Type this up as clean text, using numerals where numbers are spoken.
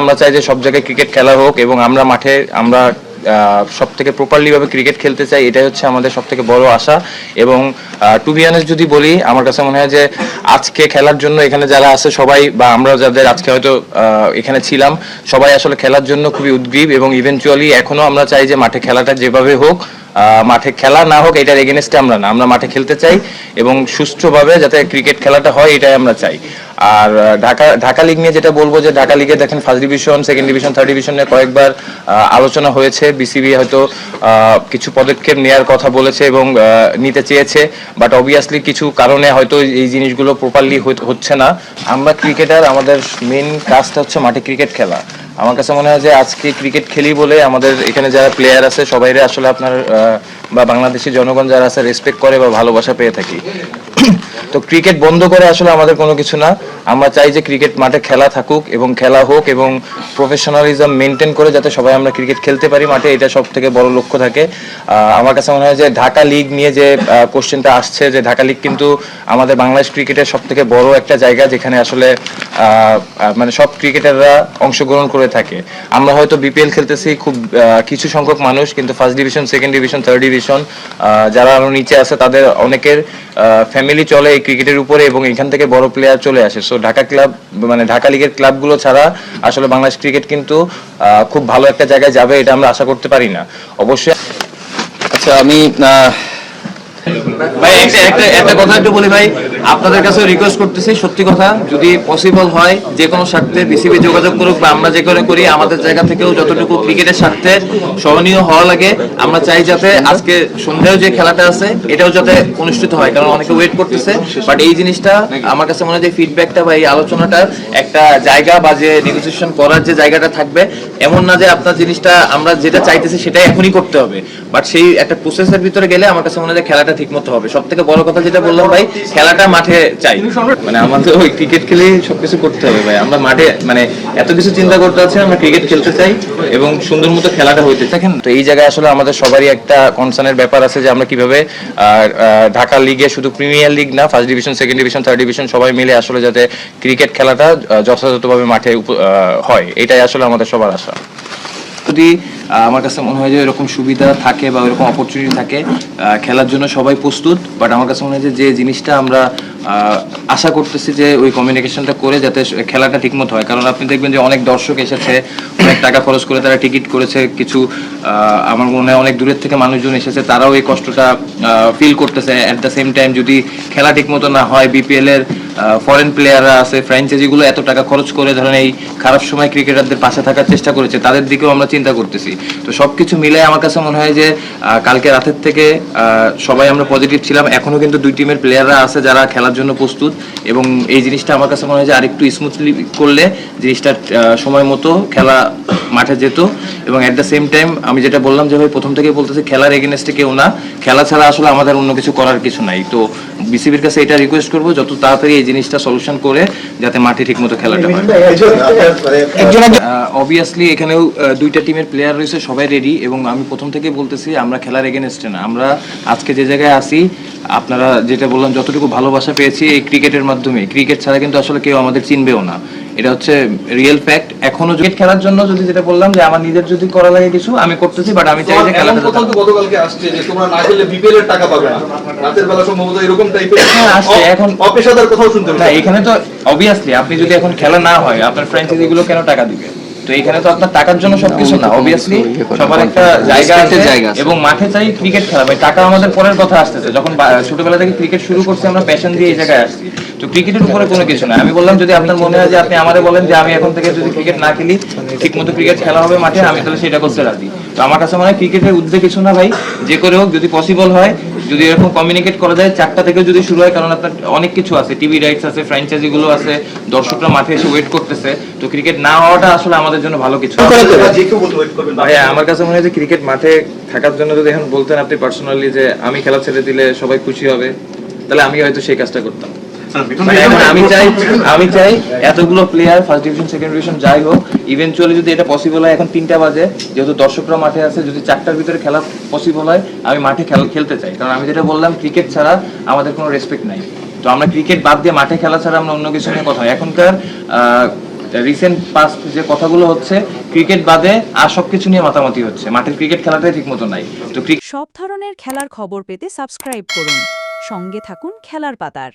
আমরা চাই যে সব জায়গায় ক্রিকেট খেলা হোক এবং আমরা মাঠে আমরা সব থেকে প্রপারলি ভাবে ক্রিকেট খেলতে চাই, এটাই হচ্ছে আমাদের সব থেকে বড় আশা। এবং টু বি অনেস্ট যদি বলি, আমার কাছে মনে হয় যে আজকে খেলার জন্য এখানে যারা আছে সবাই, বা আমরা যাদের আজকে হয়তো এখানে ছিলাম, সবাই আসলে খেলার জন্য খুবই উদ্গ্রীব এবং ইভেনচুয়ালি এখনো আমরা চাই যে মাঠে খেলাটা যেভাবে হোক, মাঠে খেলা না হোক এটার এগেনস্টে আমরা না, আমরা মাঠে খেলতে চাই এবং সুষ্ঠুভাবে যাতে ক্রিকেট খেলাটা হয় এটাই আমরা চাই। আর ঢাকা লিগ নিয়ে যেটা বলবো, যে ঢাকা লিগে দেখেন first division, second division, third ডিভিশনে কয়েকবার আলোচনা হয়েছে, বিসিবি হয়তো কিছু পদক্ষেপ নেওয়ার কথা বলেছে এবং নিতে চেয়েছে, বাট অবভিয়াসলি কিছু কারণে হয়তো এই জিনিসগুলো প্রপারলি হচ্ছে না। আমরা ক্রিকেটার, আমাদের মেইন কাজটা হচ্ছে মাঠে ক্রিকেট খেলা। আমার কাছে মনে হয় যে আজকে ক্রিকেট খেলি বলে আমাদের এখানে যারা প্লেয়ার আছে সবাইরে আসলে আপনার বা বাংলাদেশি জনগণ যারা আছে রেসপেক্ট করে বা ভালোবাসা পেয়ে থাকি। তো ক্রিকেট বন্ধ করে আসলে আমাদের কোনো কিছু না, আমরা চাই যে ক্রিকেট মাঠে খেলা থাকুক এবং খেলা হোক এবং প্রফেশনালিজম মেনটেন করে যাতে সবাই আমরা ক্রিকেট খেলতে পারি মাঠে, এটা সব থেকে বড় লক্ষ্য থাকে। আমার কাছে মনে হয় যে ঢাকা লিগ নিয়ে যে কোশ্চেনটা আসছে, যে ঢাকা লিগ কিন্তু আমাদের বাংলাদেশ ক্রিকেটের সব থেকে বড় একটা জায়গা, যেখানে আসলে মানে সব ক্রিকেটাররা অংশগ্রহণ করে থাকে। আমরা হয়তো বিপিএল খেলতেছি খুব কিছু সংখ্যক মানুষ, কিন্তু first division, second division, third division যারা আরো নিচে আছে তাদের অনেকের ফ্যামিলি চলে এই ক্রিকেটের উপরে এবং এখান থেকে বড় প্লেয়ার চলে আসে। সো ঢাকা ক্লাব মানে ঢাকা লিগের ক্লাবগুলো ছাড়া আসলে বাংলাদেশ ক্রিকেট কিন্তু খুব ভালো একটা জায়গায় যাবে, এটা আমরা আশা করতে পারি না অবশ্যই। আচ্ছা, আমি ভাই একটা কথা একটু বলি ভাই, আপনাদের কাছে রিকোয়েস্ট করতেছি, সত্যি কথা, যদি পসিবল হয় যে কোনো স্বার্থে বিসিবি যোগাযোগ করুক বা আমরা যে করে করি, আমাদের জায়গা থেকেও যতটুকু ক্রিকেটের স্বার্থে সহনীয় হওয়া লাগে আমরা চাই যাতে আজকে সন্ধ্যায় যে খেলাটা আছে এটাও যাতে অনুষ্ঠিত হয়, কারণ অনেকে ওয়েট করতেছে। বাট এই জিনিসটা আমার কাছে মনে হয় যে ফিডব্যাকটা বা এই আলোচনাটা একটা জায়গা বা যে নেগোসিয়েশন করার যে জায়গাটা থাকবে, এমন না যে আপনার জিনিসটা আমরা যেটা চাইতেছি সেটাই এখনই করতে হবে, বাট সেই একটা প্রসেসের ভিতরে গেলে আমার কাছে মনে হয় খেলাটা ঠিক মতো হবে। সব থেকে বড় কথা যেটা বললাম ভাই, খেলাটা মাঠে চাই, মানে আমাদের ওই ক্রিকেট খেলে সবকিছু করতে হবে ভাই, আমরা মাঠে মানে এত কিছু চিন্তা করতে হচ্ছে, আমরা ক্রিকেট খেলতে চাই এবং সুন্দর মতো খেলাটা হইতে চাই। তো এই জায়গায় আসলে আমাদের সবারই একটা কনসার্নের ব্যাপার আছে যে আমরা কিভাবে ঢাকা লিগে শুধু প্রিমিয়ার লিগ না, first division, second division, third division সবাই মিলে আসলে যাতে ক্রিকেট খেলাটা যথাযথভাবে মাঠে হয়, এটাই আসলে আমাদের সবার আশা। যদি আমার কাছে মনে হয় যে এরকম সুবিধা থাকে বা এরকম অপরচুনিটি থাকে, খেলার জন্য সবাই প্রস্তুত, বাট আমার কাছে মনে হয় যে জিনিসটা আমরা আশা করতেছি যে ওই কমিউনিকেশনটা করে যাতে খেলাটা ঠিকমতো হয়। কারণ আপনি দেখবেন যে অনেক দর্শক এসেছে, অনেক টাকা খরচ করে তারা টিকিট করেছে, কিছু আমার মনে হয় অনেক দূরের থেকে মানুষজন এসেছে, তারাও এই কষ্টটা ফিল করতেছে। অ্যাট দ্য সেম টাইম যদি খেলা ঠিকমতো না হয়, বিপিএল এর ফরেন প্লেয়াররা আছে, ফ্র্যাঞ্চাইজিগুলো এত টাকা খরচ করে ধরেন এই খারাপ সময় ক্রিকেটারদের পাশে থাকার চেষ্টা করেছে, তাদের দিকেও আমরা চিন্তা করতেছি। তো সবকিছু মিলে আমার কাছে মনে হয় যে কালকে রাতের থেকে সবাই আমরা পজিটিভ ছিলাম। এখনো কিন্তু দুই টিমের প্লেয়াররা আছে যারা খেলার জন্য প্রস্তুত, এবং এই জিনিসটা আমার কাছে মনে হয় যে আরেকটু স্মুথলি করলে জিনিসটা সময় মতো খেলা মাঠে যেত। এবং অ্যাট দ্য সেম টাইম আমি যেটা বললাম যে ভাই প্রথম থেকেই বলতেছি, খেলার এগেনস্টে কেউ না, খেলা ছাড়া আসলে আমাদের অন্য কিছু করার কিছু নাই। তো বিসিবির কাছে এটা রিকোয়েস্ট করবো যত তাড়াতাড়ি এই জিনিসটা সলিউশন করে যাতে মাঠে ঠিকমতো খেলাটা হয়। অবভিয়াসলি এখানেও দুইটা টিমের প্লেয়ার রয়েছে, সবাই রেডি, এবং আমি প্রথম থেকেই বলতেছি আমরা খেলার এগেনস্টে না। আমরা আজকে যে জায়গায় আসি, আপনারা যেটা বললাম যতটুকু ভালোবাসা পেয়েছি এই ক্রিকেটের মাধ্যমে, ক্রিকেট ছাড়া কিন্তু আসলে কেউ আমাদের চিনবেও না, এটা হচ্ছে রিয়েল ফ্যাক্ট। এখনো ক্রিকেট খেলার জন্য যদি যেটা বললাম যে আমার নিজের যদি করা লাগে কিছু আমি করতেছি, বাট আমি চাই যে খেলাটা গতকালকে আসছে যে তোমরা না খেললে বিপিএল এর টাকা পাবে না, রাতের বেলা সম্ভবত এরকম টাইপের আসছে। এখন অপেশাদার কথাও শুনতে না, এখানে তো অবভিয়াসলি আপনি যদি এখন খেলা না হয় আপনার ফ্র্যাঞ্চাইজি গুলো কেন টাকা দিবে? তো এখানে তো আপনার টাকার জন্য সবকিছু না, অবভিয়াসলি সবার একটা জায়গা আছে এবং মাঠে চাই ক্রিকেট খেলা। ভাই টাকা আমাদের পরের কথা আসতেছে, যখন ছোটবেলা থেকে ক্রিকেট শুরু করছি আমরা প্যাশন দিয়ে এই জায়গায় আসছি, তো ক্রিকেটের উপরে কোনো কিছু না। আমি বললাম যদি আপনার মনে হয় যে আপনি আমারে বলেন যে আমি এখন থেকে যদি ক্রিকেট না খেলি, ঠিকমতো ক্রিকেট খেলা হবে মাঠে, আমি তাহলে সেটা করতে রাজি। তো আমার কাছে মনে হয় ক্রিকেটের উদ্যোগ কিছু না ভাই, যে করে হোক যদি পসিবল হয়, যদি এরকম কমিউনিকেট করা যায় 4টা থেকে যদি শুরু হয়, কারণ আপনার অনেক কিছু আছে, টিভি রাইটস আছে, ফ্র্যাঞ্চাইজি গুলো আছে, দর্শকরা মাঠে এসে ওয়েট করতেছে, তো ক্রিকেট না হওয়াটা আসলে আমাদের জন্য ভালো কিছু। ভাই আমার কাছে মনে হয় যে ক্রিকেট মাঠে থাকার জন্য যদি এখন বলতেন আপনি পার্সোনালি যে আমি খেলা ছেড়ে দিলে সবাই খুশি হবে, তাহলে আমি হয়তো সেই কাজটা করতাম। আমি চাই এতগুলো player first division, second division যাই হোক, ইভেনচুয়ালি যদি এটা পসিবল হয়, এখন 3টা বাজে, যেহেতু দর্শকরা মাঠে আছে, যদি 4টার ভিতরে খেলা পসিবল হয়, আমি মাঠে খেলতে চাই। কারণ আমি যেটা বললাম, ক্রিকেট ছাড়া আমাদের কোনো রেসপেক্ট নাই। তো আমরা ক্রিকেট বাদ দিয়ে মাঠে খেলা ছাড়া আমরা অন্য কিছু নিয়ে কথা হয়। এখনকার রিসেন্ট পাস্ট যে কথাগুলো হচ্ছে ক্রিকেট বাদে আর সবকিছু নিয়ে মাতামাতি হচ্ছে, মাঠের ক্রিকেট খেলাটাই ঠিক মতো নাই। তো সব ধরনের খেলার খবর পেতে সাবস্ক্রাইব করুন, সঙ্গে থাকুন খেলার পাতার।